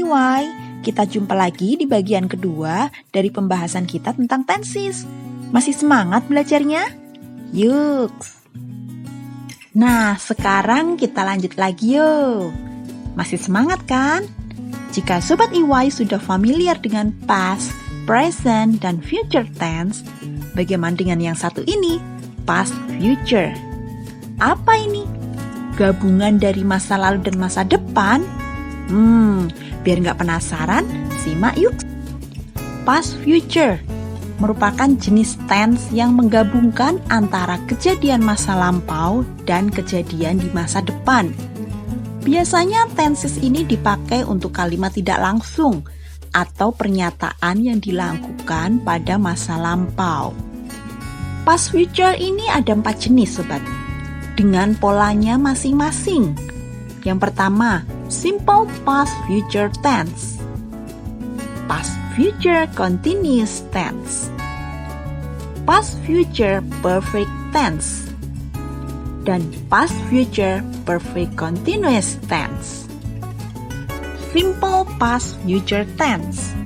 EY, kita jumpa lagi di bagian kedua dari pembahasan kita tentang tenses. Masih semangat belajarnya? Yuk! Nah, sekarang kita lanjut lagi yuk. Masih semangat kan? Jika Sobat EY sudah familiar dengan past, present, dan future tense, bagaimana dengan yang satu ini? Past future. Apa ini? Gabungan dari masa lalu dan masa depan? Biar nggak penasaran, simak yuk. Past future merupakan jenis tense yang menggabungkan antara kejadian masa lampau dan kejadian di masa depan. Biasanya tenses ini dipakai untuk kalimat tidak langsung atau pernyataan yang dilakukan pada masa lampau. Past future ini ada 4 jenis, sobat, dengan polanya masing-masing. Yang pertama, simple past future tense, past future continuous tense, past future perfect tense, dan past future perfect continuous tense. Simple past future tense,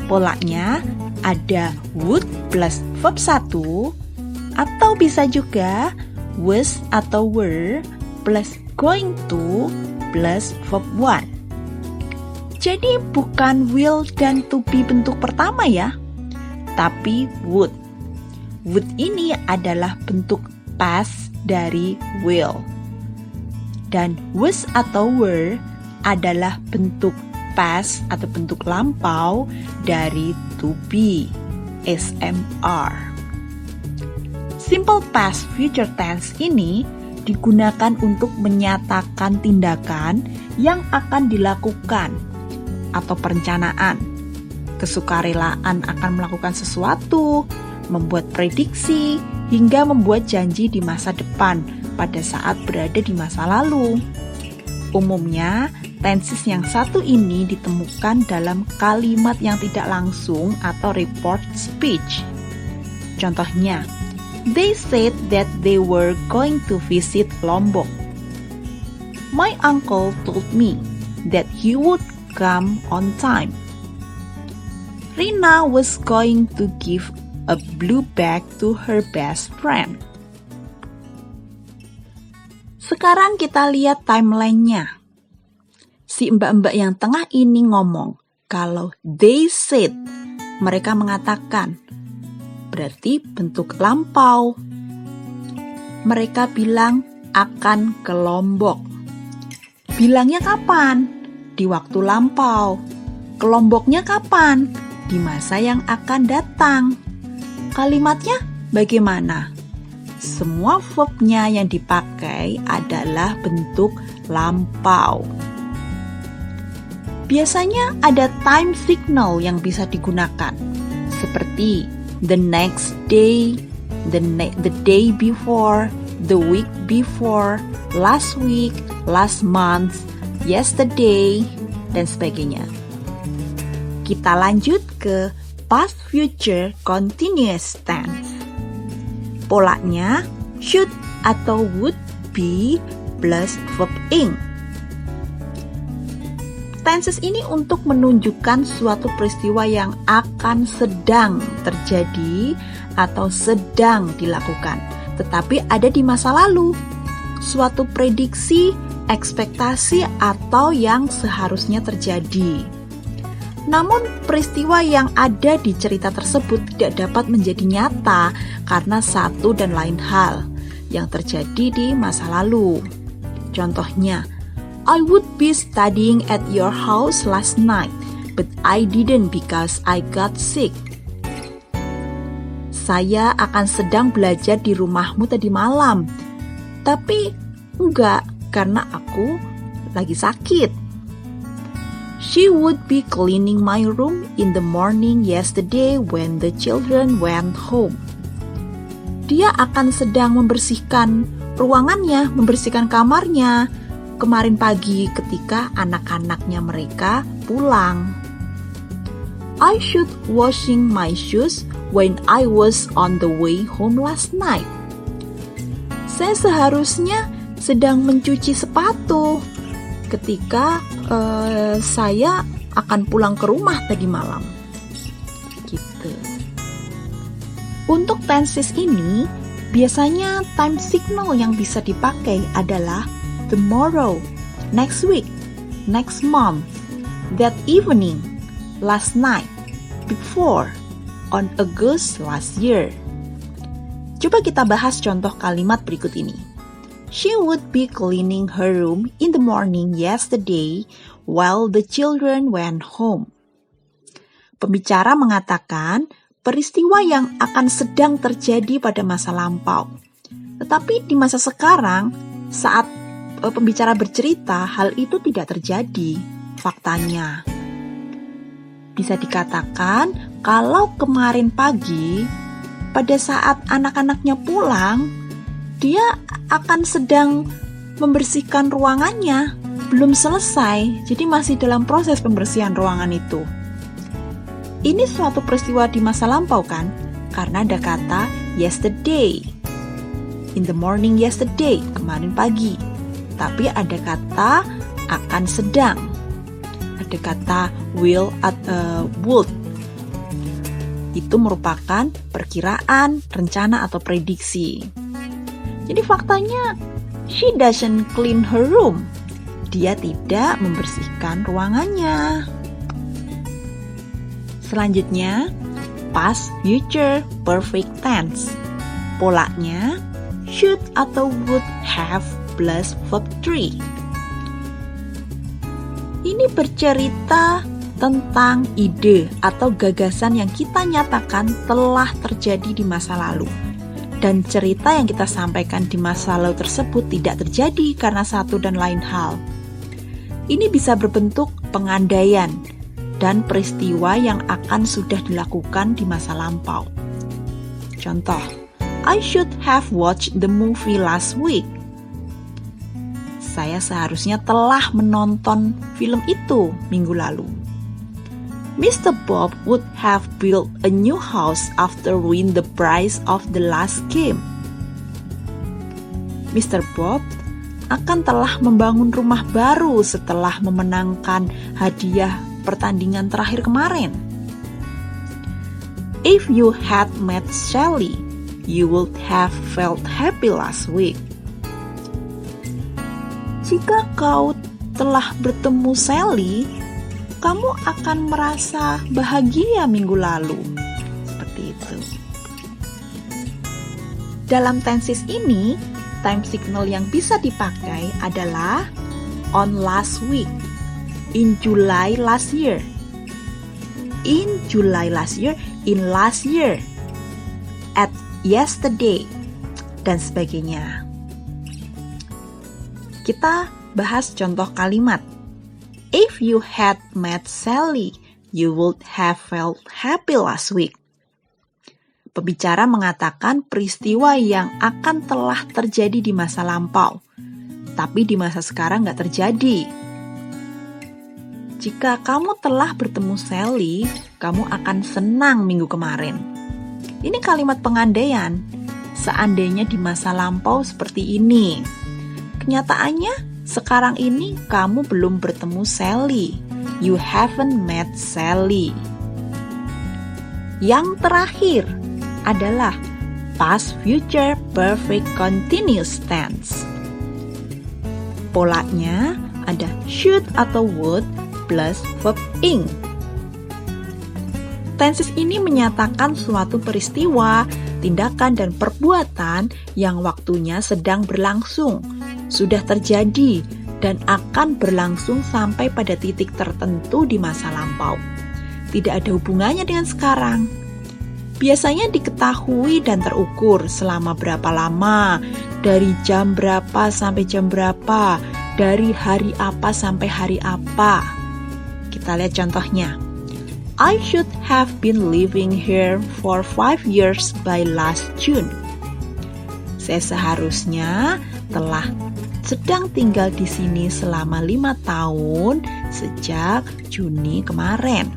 polanya ada would plus verb 1, atau bisa juga was atau were plus going to plus verb 1. Jadi bukan will dan to be bentuk pertama ya, tapi would. Would ini adalah bentuk past dari will. Dan was atau were adalah bentuk past atau bentuk lampau dari to be, SMR. Simple past future tense ini digunakan untuk menyatakan tindakan yang akan dilakukan atau perencanaan, kesukarelaan akan melakukan sesuatu, membuat prediksi, hingga membuat janji di masa depan pada saat berada di masa lalu. Umumnya, tenses yang satu ini ditemukan dalam kalimat yang tidak langsung atau report speech. Contohnya, they said that they were going to visit Lombok. My uncle told me that he would come on time. Rina was going to give a blue bag to her best friend. Sekarang kita lihat timeline-nya. Si mbak-mbak yang tengah ini ngomong, kalau they said, mereka mengatakan, berarti bentuk lampau. Mereka bilang akan ke Lombok. Bilangnya kapan? Di waktu lampau. Ke Lomboknya kapan? Di masa yang akan datang. Kalimatnya bagaimana? Semua verbnya yang dipakai adalah bentuk lampau. Biasanya ada time signal yang bisa digunakan, seperti the next day, the day before, the week before, last week, last month, yesterday, dan sebagainya. Kita lanjut ke past future continuous tense. Polanya should atau would be plus verb ing. Tenses ini untuk menunjukkan suatu peristiwa yang akan sedang terjadi atau sedang dilakukan, tetapi ada di masa lalu. Suatu prediksi, ekspektasi, atau yang seharusnya terjadi. Namun peristiwa yang ada di cerita tersebut tidak dapat menjadi nyata karena satu dan lain hal yang terjadi di masa lalu. Contohnya, I would be studying at your house last night, but I didn't because I got sick. Saya akan sedang belajar di rumahmu tadi malam, tapi enggak karena aku lagi sakit. She would be cleaning my room in the morning yesterday when the children went home. Dia akan sedang membersihkan ruangannya, membersihkan kamarnya kemarin pagi ketika anak-anaknya mereka pulang. I should washing my shoes when I was on the way home last night. Saya seharusnya sedang mencuci sepatu ketika saya akan pulang ke rumah tadi malam. Gitu. Untuk tenses ini, biasanya time signal yang bisa dipakai adalah tomorrow, next week, next month, that evening, last night, before, on August last year. Coba kita bahas contoh kalimat berikut ini. She would be cleaning her room in the morning yesterday while the children went home. Pembicara mengatakan peristiwa yang akan sedang terjadi pada masa lampau. Tetapi di masa sekarang, saat pembicara bercerita, hal itu tidak terjadi faktanya. Bisa dikatakan kalau kemarin pagi, pada saat anak-anaknya pulang, dia akan sedang membersihkan ruangannya, belum selesai, jadi masih dalam proses pembersihan ruangan itu. Ini suatu peristiwa di masa lampau kan? Karena ada kata yesterday, in the morning yesterday, kemarin pagi. Tapi ada kata akan sedang, ada kata will atau would. Itu merupakan perkiraan, rencana atau prediksi. Jadi faktanya, she doesn't clean her room. Dia tidak membersihkan ruangannya. Selanjutnya, past, future, perfect tense. Polanya, should atau would have plus verb 3. Ini bercerita tentang ide atau gagasan yang kita nyatakan telah terjadi di masa lalu. Dan cerita yang kita sampaikan di masa lalu tersebut tidak terjadi karena satu dan lain hal. Ini bisa berbentuk pengandaian dan peristiwa yang akan sudah dilakukan di masa lampau. Contoh, I should have watched the movie last week. Saya seharusnya telah menonton film itu minggu lalu. Mr. Bob would have built a new house after win the prize of the last game. Mr. Bob akan telah membangun rumah baru setelah memenangkan hadiah pertandingan terakhir kemarin. If you had met Sally, you would have felt happy last week. Jika kau telah bertemu Sally, kamu akan merasa bahagia minggu lalu. Seperti itu. Dalam tenses ini, time signal yang bisa dipakai adalah on last week, in July last year, in July last year, in last year, at yesterday, dan sebagainya. Kita bahas contoh kalimat. If you had met Sally, you would have felt happy last week. Pembicara mengatakan peristiwa yang akan telah terjadi di masa lampau, tapi di masa sekarang nggak terjadi. Jika kamu telah bertemu Sally, kamu akan senang minggu kemarin. Ini kalimat pengandaian. Seandainya di masa lampau seperti ini. Kenyataannya, sekarang ini kamu belum bertemu Sally. You haven't met Sally. Yang terakhir adalah past, future, perfect, continuous tense. Polanya ada should atau would plus verb ing. Tenses ini menyatakan suatu peristiwa, tindakan, dan perbuatan yang waktunya sedang berlangsung, sudah terjadi, dan akan berlangsung sampai pada titik tertentu di masa lampau. Tidak ada hubungannya dengan sekarang. Biasanya diketahui dan terukur selama berapa lama, dari jam berapa sampai jam berapa, dari hari apa sampai hari apa. Kita lihat contohnya. I should have been living here for 5 years by last June. Saya seharusnya telah sedang tinggal di sini selama 5 tahun sejak Juni kemarin.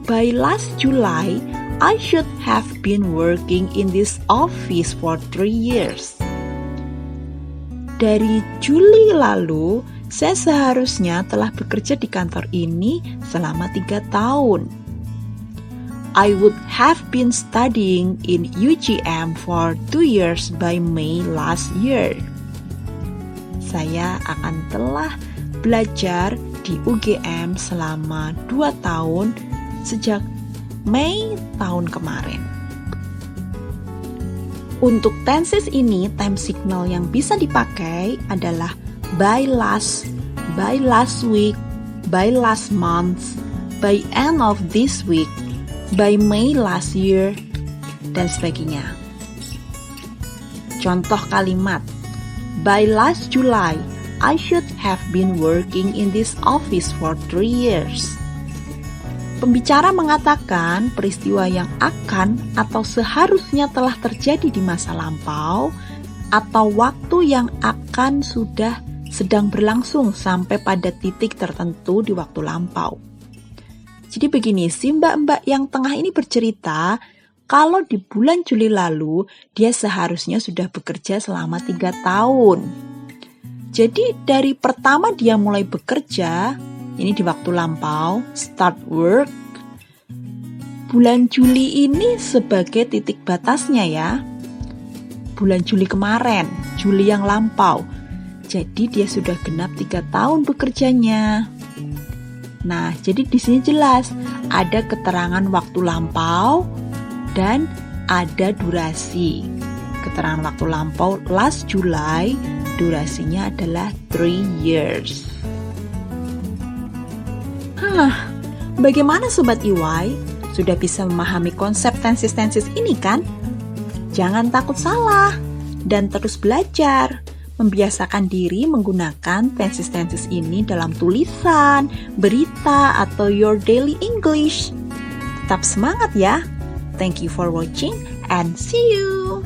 By last July, I should have been working in this office for 3 years. Dari Juli lalu, Saya seharusnya telah bekerja di kantor ini selama 3 tahun. I would have been studying in UGM for 2 years by May last year. Saya akan telah belajar di UGM selama 2 tahun sejak Mei tahun kemarin. Untuk tenses ini, time signal yang bisa dipakai adalah by last week, by last month, by end of this week, by May last year, dan sebagainya. Contoh kalimat, by last July, I should have been working in this office for 3 years. Pembicara mengatakan peristiwa yang akan atau seharusnya telah terjadi di masa lampau atau waktu yang akan sudah sedang berlangsung sampai pada titik tertentu di waktu lampau. Jadi begini, si mbak-mbak yang tengah ini bercerita kalau di bulan Juli lalu dia seharusnya sudah bekerja selama 3 tahun. Jadi dari pertama dia mulai bekerja, ini di waktu lampau, start work, bulan Juli ini sebagai titik batasnya ya. Bulan Juli kemarin, Juli yang lampau. Jadi dia sudah genap 3 tahun bekerjanya. Nah, jadi di sini jelas ada keterangan waktu lampau dan ada durasi. Keterangan waktu lampau last July, durasinya adalah 3 years. Bagaimana Sobat EY? Sudah bisa memahami konsep tenses ini kan? Jangan takut salah dan terus belajar. Membiasakan diri menggunakan tenses ini dalam tulisan, berita, atau your daily English. Tetap semangat ya. Thank you for watching and see you.